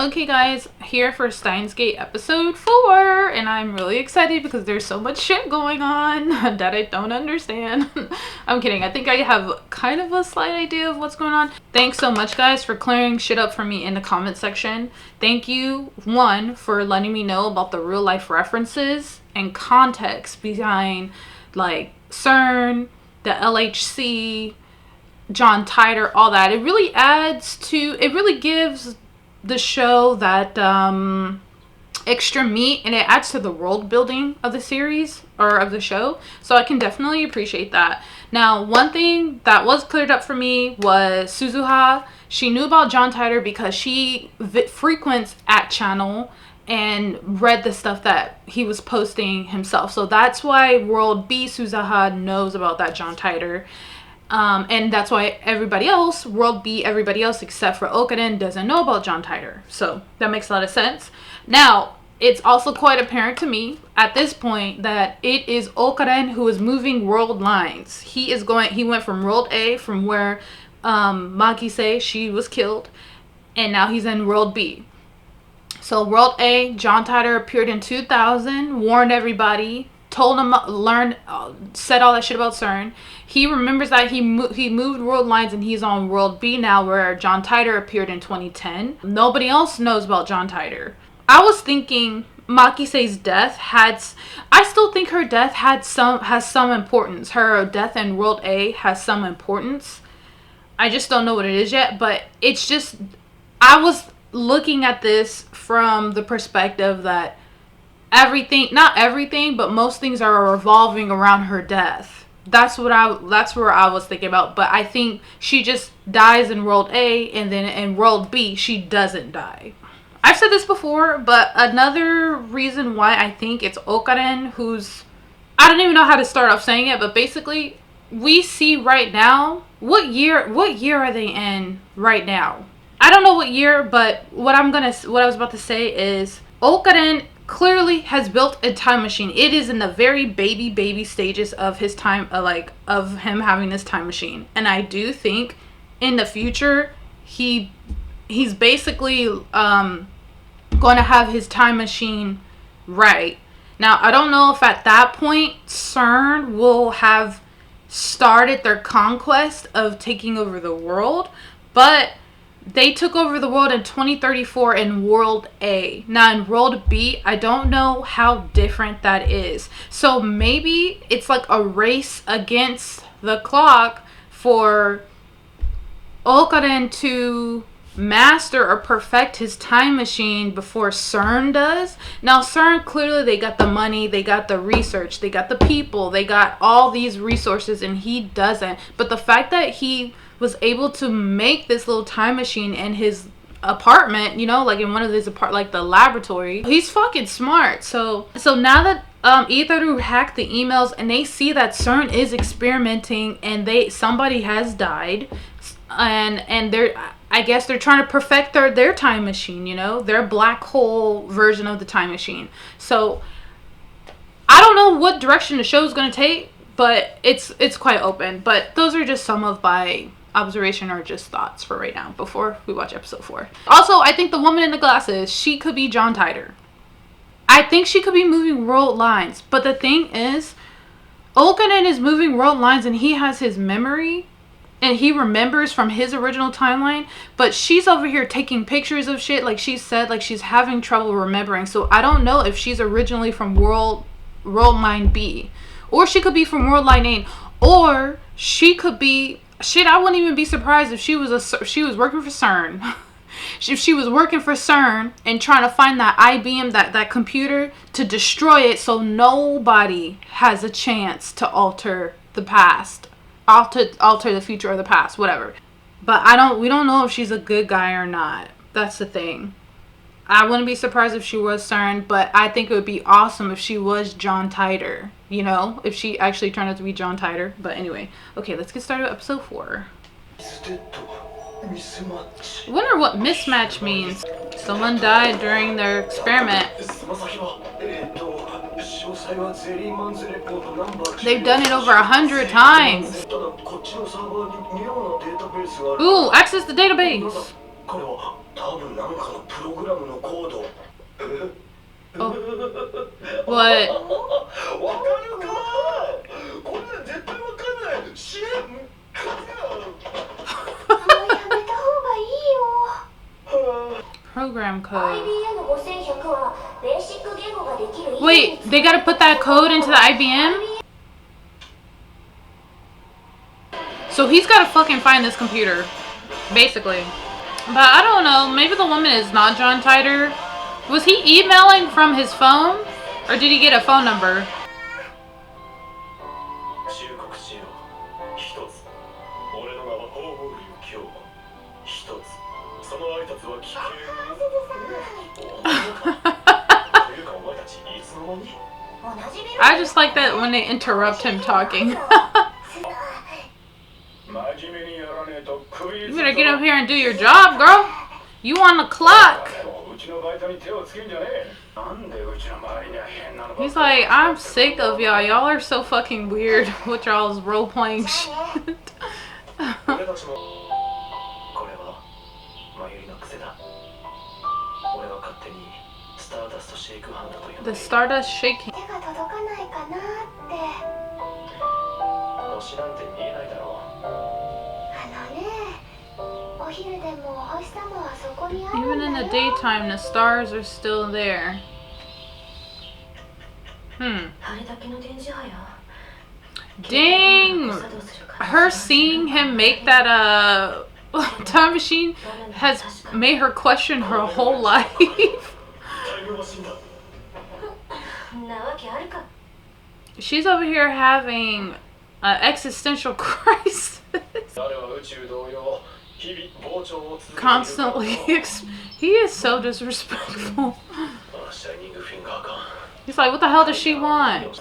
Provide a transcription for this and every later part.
Okay guys, here for Steins Gate episode 4, and I'm really excited because there's so much shit going on that I don't understand. I'm kidding, I think I have kind of a slight idea of what's going on. Thanks so much guys for clearing shit up for me in the comment section. Thank you, one, for letting me know about the real life references and context behind like CERN, the LHC, John Titor, all that. It really gives the show that extra meat, and it adds to the world building of the series or of the show, so I can definitely appreciate that. Now, one thing that was cleared up for me was Suzuha. She knew about John Titor because she frequents at channel and read the stuff that he was posting himself, so that's why World B Suzuha knows about that John Titor. And that's why everybody else, World B, everybody else except for Okaden, doesn't know about John Titor. So that makes a lot of sense. Now, it's also quite apparent to me at this point that it is Okaden who is moving world lines. He went from World A, from where Makise, she was killed, and now he's in World B. So World A, John Titor appeared in 2000, warned everybody, told him, said all that shit about CERN. He remembers that he moved world lines and he's on World B now, where John Titor appeared in 2010. Nobody else knows about John Titor. I was thinking Makise's death I still think her death has some importance. Her death in World A has some importance. I just don't know what it is yet, but it's just, I was looking at this from the perspective that not everything, but most things are revolving around her death. That's where I was thinking about. But I think she just dies in World A, and then in World B she doesn't die. I've said this before, but another reason why I think it's Okaden who's, I don't even know how to start off saying it, but basically we see right now, what year are they in right now? I don't know what year, but what I was about to say is Okaden clearly has built a time machine. It is in the very baby stages of his time, of him having this time machine. And I do think in the future he's basically going to have his time machine right. Now, I don't know if at that point CERN will have started their conquest of taking over the world, but they took over the world in 2034 in World A. Now in World B, I don't know how different that is. So maybe it's like a race against the clock for Okaden to master or perfect his time machine before CERN does. Now CERN, clearly they got the money, they got the research, they got the people, they got all these resources, and he doesn't. But the fact that he was able to make this little time machine in his apartment, like in one of his like the laboratory, he's fucking smart. So now that Itaru hacked the emails and they see that CERN is experimenting and somebody has died, and I guess they're trying to perfect their time machine, their black hole version of the time machine. So I don't know what direction the show is going to take, but it's quite open. But those are just some of my observation or just thoughts for right now before we watch episode 4. Also, I think the woman in the glasses, she could be John Titor. I think she could be moving world lines. But the thing is, Okaden is moving world lines and he has his memory and he remembers from his original timeline, but she's over here taking pictures of shit, like she said, like she's having trouble remembering. So I don't know if she's originally from world line B, or she could be from world line A, or she could be shit. I wouldn't even be surprised if she was working for CERN. If she was working for CERN and trying to find that IBM, that computer, to destroy it so nobody has a chance to alter the past, alter the future or the past, whatever. But we don't know if she's a good guy or not. That's the thing. I wouldn't be surprised if she was CERN, but I think it would be awesome if she was John Titor. If she actually turned out to be John Titor. But anyway, okay, let's get started with episode 4. I wonder what mismatch means. Someone died during their experiment. They've done it over 100 times. Ooh, access the database. Oh. What? Program code. Wait, they gotta put that code into the IBM? So he's gotta fucking find this computer, basically. But I don't know, maybe the woman is not John Titor. Was he emailing from his phone? Or did he get a phone number? I just like that when they interrupt him talking. You better get up here and do your job, girl. You on the clock. He's like, I'm sick of y'all. Y'all are so fucking weird with y'all's role-playing shit. The Stardust Shake Hand. Even in the daytime, the stars are still there. Dang! Her seeing him make that time machine has made her question her whole life. She's over here having an existential crisis. Constantly. He is so disrespectful. He's like, what the hell does she want?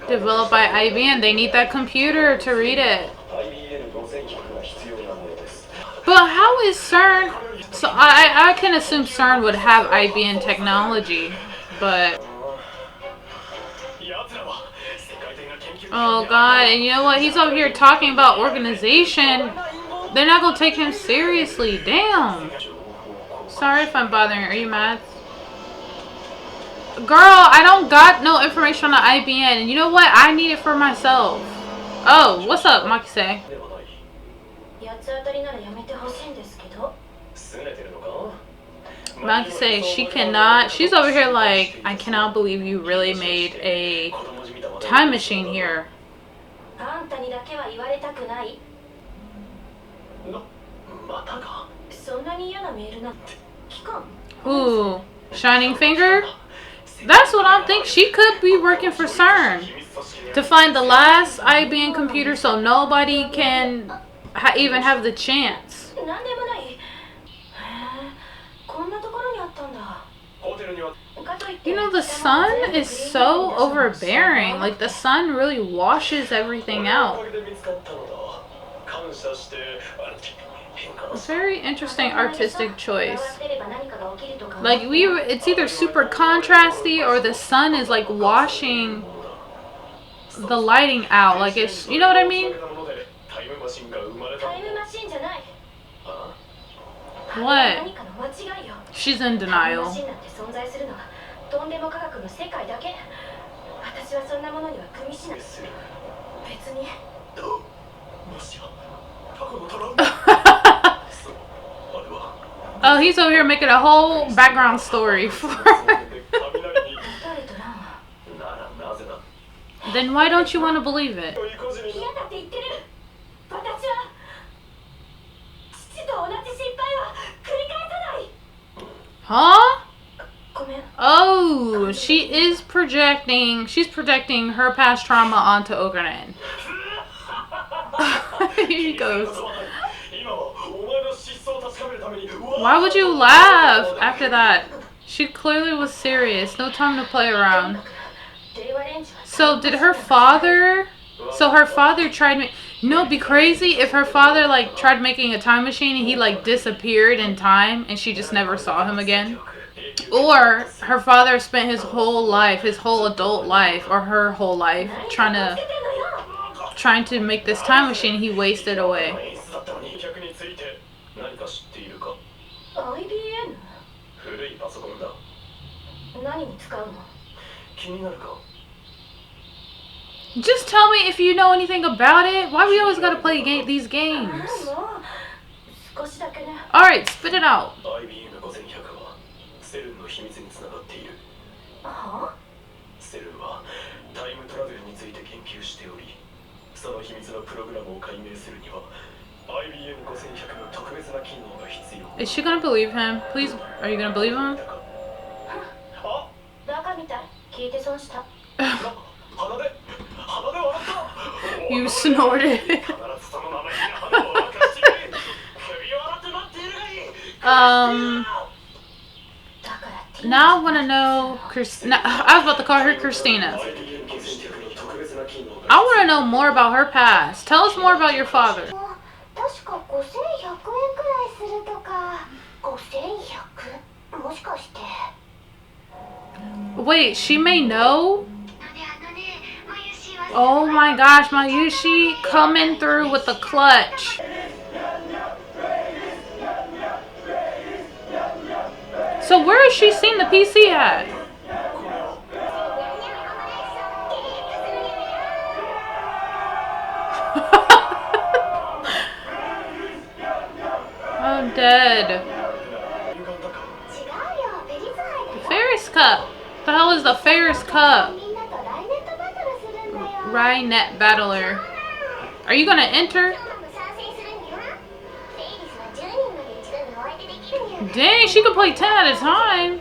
Developed by IBM. They need that computer to read it. But how is CERN? So I can assume CERN would have IBM technology, but oh god, and you know what? He's over here talking about organization. They're not gonna take him seriously. Damn. Sorry if I'm bothering. Are you mad? Girl, I don't got no information on the IBM. And you know what? I need it for myself. Oh, what's up, Makise? Makise, she cannot. She's over here like, I cannot believe you really made a time machine here. Ooh, Shining Finger? That's what I'm thinking. She could be working for CERN to find the last IBM computer so nobody can even have the chance. You know, the sun is so overbearing. Like, the sun really washes everything out. Very interesting artistic choice. Like, it's either super contrasty or the sun is like washing the lighting out. Like, it's, you know what I mean? What? She's in denial. Oh, he's over here making a whole background story for her. Then why don't you want to believe it? Huh? Oh, she is projecting. She's projecting her past trauma onto Okanen. Here he goes. Why would you laugh after that? She clearly was serious. No time to play around. So did her father... So her father tried... You know, it'd be crazy if her father, like, tried making a time machine and he, like, disappeared in time and she just never saw him again. Or her father spent his whole life, his whole adult life, or her whole life, trying trying to make this time machine he wasted away. IBM? 古いパソコンだ。何に使うの？気になるか？ Just tell me if you know anything about it. Why we always gotta play these games? Alright, spit it out. IBM 5100はセルンの秘密につながっている。は？セルンはタイムトラベルについて研究しており、その秘密のプログラムを解明するには IBM 5100の特別な機能が必要。 Is she gonna believe him? Please, are you gonna believe him? バカみたい。聞いて損した。You snorted. Now I want to know I was about to call her Christina. I want to know more about her past. Tell us more about your father. Wait, she may know? Oh my gosh, Mayushi coming through with the clutch. So where has she seen the PC at? I'm dead. The Ferris Cup. The hell is the Ferris Cup? Rainet Battler. Are you gonna enter? Dang, she could play 10 at a time.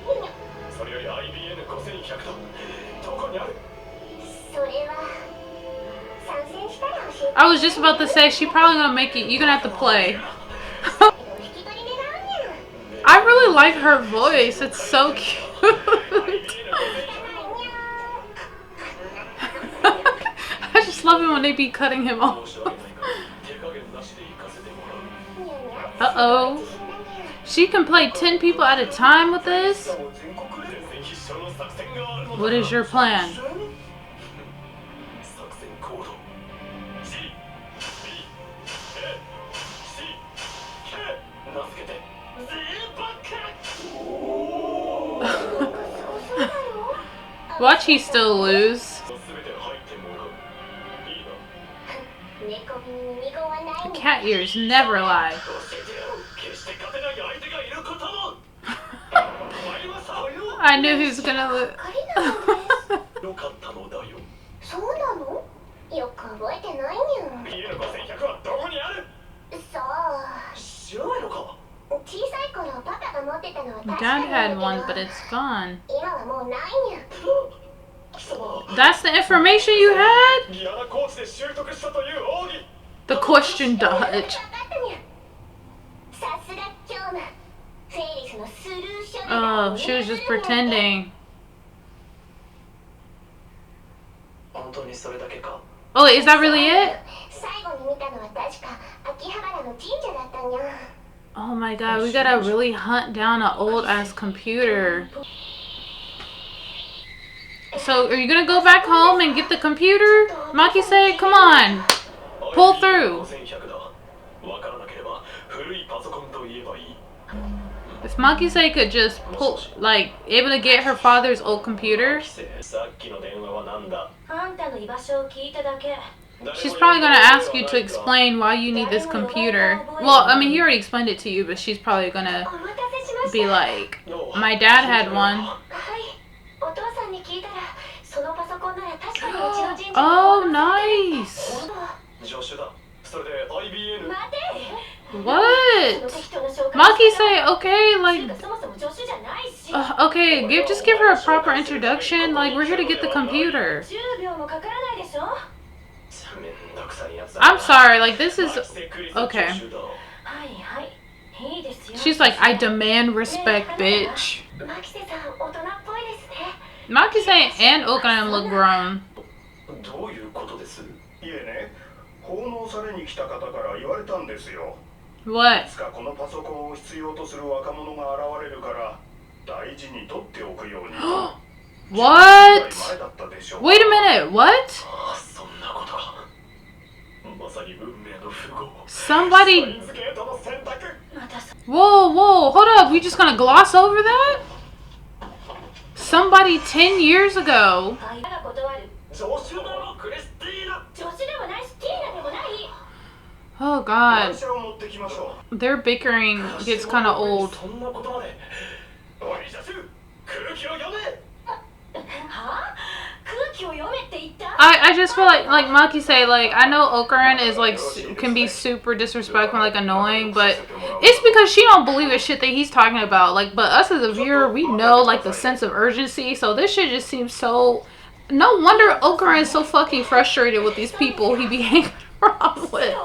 I was just about to say, she probably gonna make it. You're gonna have to play. I really like her voice. It's so cute. I just love it when they be cutting him off. Uh-oh. She can play 10 people at a time with this? What is your plan? Watch he still lose. Cat ears never lie. I knew he was gonna lose. Dad had one, but it's gone. That's the information you had? The question dodge. Oh, she was just pretending. Oh, wait, is that really it? Oh my god, we gotta really hunt down an old ass computer. So, are you gonna go back home and get the computer? Maki said, come on. Pull through. If Maki-say could just pull, like, able to get her father's old computer, she's probably going to ask you to explain why you need this computer. Well, I mean, he already explained it to you, but she's probably going to be like, my dad had one. Oh, nice. What? Maki say, okay, like, okay, just give her a proper introduction. Like, we're here to get the computer. I'm sorry, like, this is, okay. She's like, I demand respect, bitch. Maki-san and Okana look grown. What? What? Wait a minute, what? Somebody... Whoa, hold up. We just gonna gloss over that? Somebody 10 years ago. Oh god. Their bickering gets kind of old. I just feel like Maki say, like, I know Okaran is like can be super disrespectful, like annoying, but it's because she don't believe the shit that he's talking about. Like, but us as a viewer, we know like the sense of urgency. So this shit just seems so. No wonder Okaran is so fucking frustrated with these people he be hanging around with.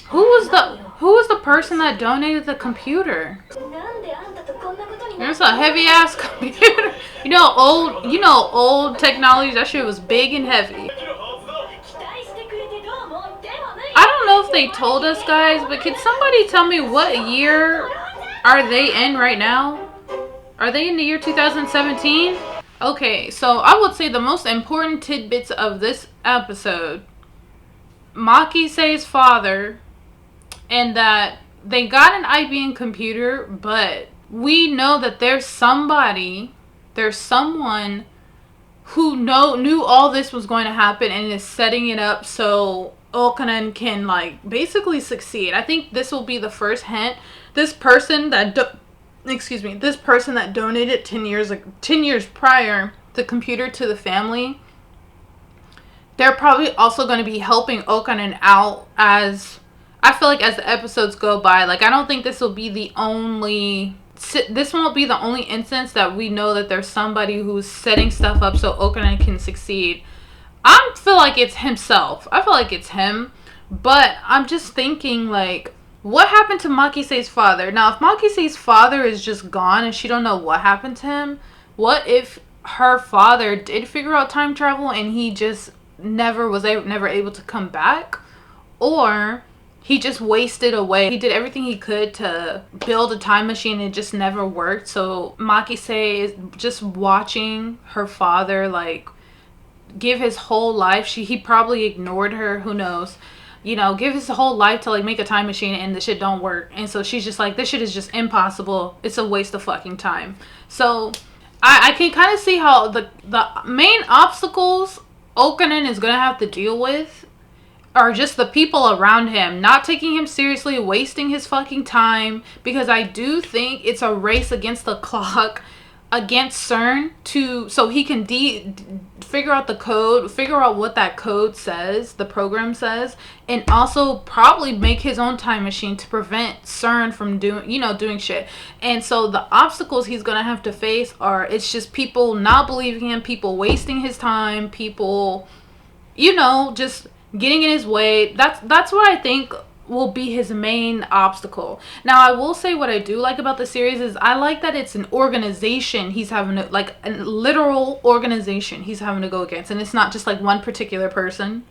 Who was the person that donated the computer? There's a heavy ass computer. You know old technology, that shit was big and heavy. I don't know if they told us, guys, but can somebody tell me what year are they in right now? Are they in the year 2017? Okay, so I would say the most important tidbits of this episode: Maki-sei's father, and that they got an IBM computer, but we know that there's someone who knew all this was going to happen and is setting it up so Okanen can like basically succeed. I think this will be the first hint. This person that donated 10 years prior the computer to the family, they're probably also going to be helping Okanen out as I feel like as the episodes go by. Like, I don't think this will be the only... This won't be the only instance that we know that there's somebody who's setting stuff up so Okanen can succeed. I feel like it's himself. I feel like it's him. But I'm just thinking, like, what happened to Maki-sei's father? Now, if Maki-sei's father is just gone and she don't know what happened to him, what if her father did figure out time travel and he just never able to come back? Or he just wasted away. He did everything he could to build a time machine and it just never worked. So Maki-sei is just watching her father like give his whole life. He probably ignored her, who knows. You know, give his whole life to like make a time machine and the shit don't work. And so she's just like, this shit is just impossible. It's a waste of fucking time. So I can kind of see how the main obstacles Okanen is going to have to deal with are just the people around him not taking him seriously, wasting his fucking time, because I do think it's a race against the clock against CERN so he can figure out the code, figure out what that code says, the program says, and also probably make his own time machine to prevent CERN from doing shit. And so the obstacles he's gonna have to face it's just people not believing him, people wasting his time, people, just getting in his way. That's what I think will be his main obstacle. Now, I will say what I do like about the series is I like that it's an organization he's having to, like a literal organization he's having to go against, and it's not just like one particular person.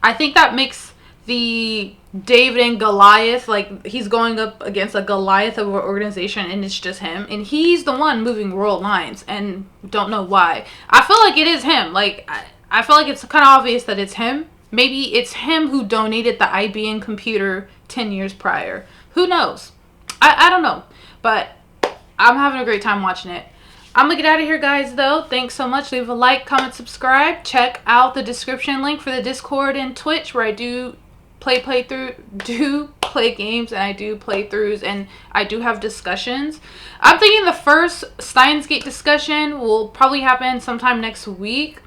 I think that makes the David and Goliath, like he's going up against a Goliath of an organization and it's just him, and he's the one moving world lines and don't know why. I feel like it is him. Like I feel like it's kind of obvious that it's him. Maybe it's him who donated the IBM computer 10 years prior. Who knows? I don't know. But I'm having a great time watching it. I'm going to get out of here, guys, though. Thanks so much. Leave a like, comment, subscribe. Check out the description link for the Discord and Twitch, where I do play games, and I do playthroughs, and I do have discussions. I'm thinking the first Steins Gate discussion will probably happen sometime next week.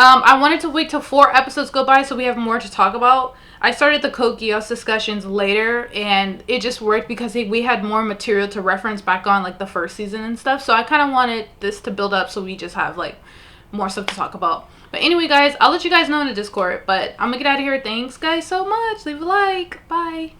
I wanted to wait till 4 episodes go by so we have more to talk about. I started the Code Geass discussions later, and it just worked because we had more material to reference back on like the first season and stuff. So I kind of wanted this to build up so we just have like more stuff to talk about. But anyway, guys, I'll let you guys know in the Discord. But I'm gonna get out of here. Thanks, guys, so much. Leave a like. Bye.